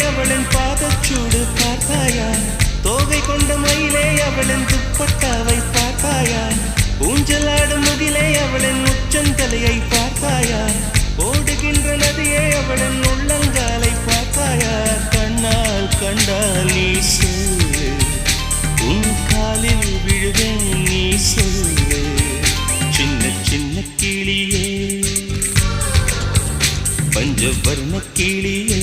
அவளின் பாதச்சூடு பார்த்தாயா தோகை கொண்ட மயிலே அவளின் துப்பட்டாவை பார்த்தாயா ஊஞ்சலாடும் முகிலே அவளின் உச்சந்தலையை பார்த்தாயா ஓடுகின்ற நதியே அவளின் உள்ளங்காலை பார்த்தாயா கண்ணால் கண்டால் நீ சொல்லு உன் காலில் விழுவேன் நீ சொல்லு சின்ன சின்ன கிளியே பஞ்சவர்ண கிளியே